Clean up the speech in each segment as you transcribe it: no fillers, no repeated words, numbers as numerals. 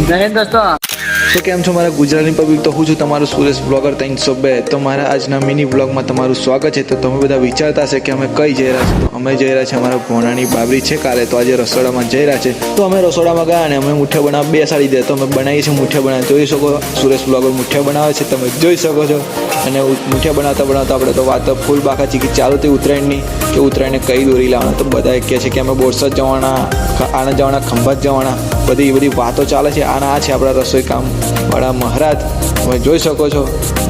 નહીં દોસ્તો તો કેમ છો મારા ગુજરાતી પબ્લિક? તો હું છું તમારો સુરેશ બ્લોગર 302. તો મારા આજના મિની બ્લોગમાં તમારું સ્વાગત છે. તો તમે બધા વિચારતા હશે કે અમે કઈ જઈ રહ્યા છીએ. તો અમે જઈ રહ્યા છીએ અમારા ભોણાની બાબરી છે કાલે, તો આજે રસોડામાં જઈ રહ્યા છે. તો અમે રસોડામાં ગયા અને અમે મુઠ્ઠા બનાવવા બેસાડી દે. તો અમે બનાવીએ છીએ મુઠ્ઠા બનાવી, જોઈ શકો સુરેશ બ્લોગર મુઠ્ઠા બનાવે છે, તમે જોઈ શકો છો. અને મુઠ્ઠા બનાવતા આપણે તો વાત ફૂલ બાકા ચીકી ચાલુ થઈ ઉત્તરાયણની, કે ઉત્તરાયણને કઈ દોરી લાવવાના. તો બધા કહે છે કે અમે બોરસદ જવાના, આના જવાના, ખંભાત જવાના, બધી વાતો ચાલે છે. આના આ છે આપણા રસોઈ કામ વાળા મહારાજ, તમે જોઈ શકો છો.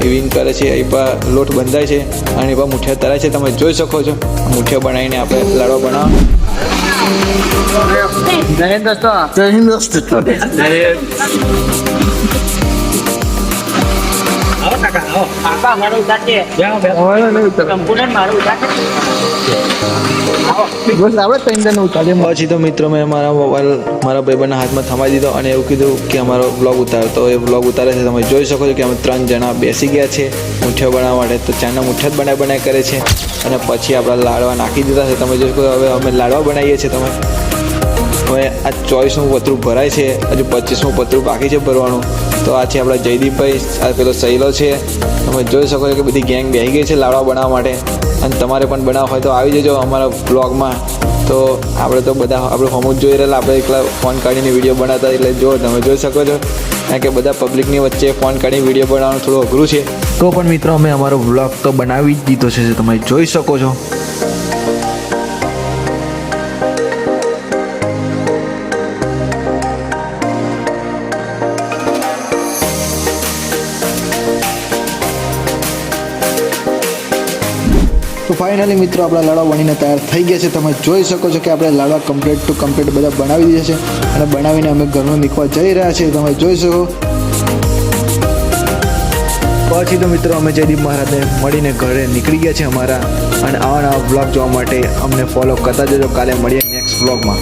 એ વિન કરે છે, એ પર લોટ બંધાય છે અને એ પર મુઠિયા તરાય છે, તમે જોઈ શકો છો. મુઠિયા બનાવીને આપણે લાડવા બનાવવા. નહીં દોસ્તો આવો કાકા આવો. કાકા મારું ઉતારજે. સંપૂર્ણ મારું ઉતારજે. પછી તો મિત્રો મેં મારા મોબાઈલ મારા ભાઈબંધના હાથમાં થમાવી દીધો અને એવું કીધું કે અમારો બ્લોગ ઉતારો. તો એ બ્લોગ ઉતારે છે, તમે જોઈ શકો છો કે અમે 3 જણા બેસી ગયા છે મુઠિયા બનાવવા માટે. તો ચાના મુઠિયા જ બનાવી કરે છે અને પછી આપણા લાડવા નાખી દીધા છે, તમે જોઈ શકો. હવે અમે લાડવા બનાવીએ છીએ. તમે હવે આ 24મું પતરું ભરાય છે, હજુ 25મું પતરું બાકી છે ભરવાનું. તો આ છે આપણા જયદીપભાઈ, આ પેલો સહેલો છે, તમે જોઈ શકો છો કે બધી ગેંગ બેસી ગઈ છે લાડવા બનાવવા માટે. અને તમારે પણ બનાવવા હોય તો આવી જજો અમારા બ્લોગમાં. તો આપણે તો બધા આપણે હોમ જ જોઈ રહેલા, આપણે એકલા ફોન કાઢીને વિડીયો બનાવતા, એટલે જો તમે જોઈ શકો છો. કારણ કે બધા પબ્લિકની વચ્ચે ફોન કાઢીને વિડીયો બનાવવાનું થોડું અઘરું છે. તો પણ મિત્રો અમે અમારો બ્લોગ તો બનાવી જ દીધો છે, તમે જોઈ શકો છો. તો ફાઇનલી મિત્રો આપણા લાડવા બનીને તૈયાર થઈ ગયા છે, તમે જોઈ શકો છો કે આપણે લાડવા કમ્પ્લીટ ટુ કમ્પ્લીટ બધા બનાવી દીધા છે અને બનાવીને અમે ઘરમાં નીકળવા જઈ રહ્યા છીએ, તમે જોઈ શકો. પછી તો મિત્રો અમે જયદીપ મહારાજને મળીને ઘરે નીકળી ગયા છે અમારા. અને આવા નવા બ્લોગ જોવા માટે અમને ફોલો કરતા જજો. કાલે મળીએ નેક્સ્ટ બ્લોગમાં.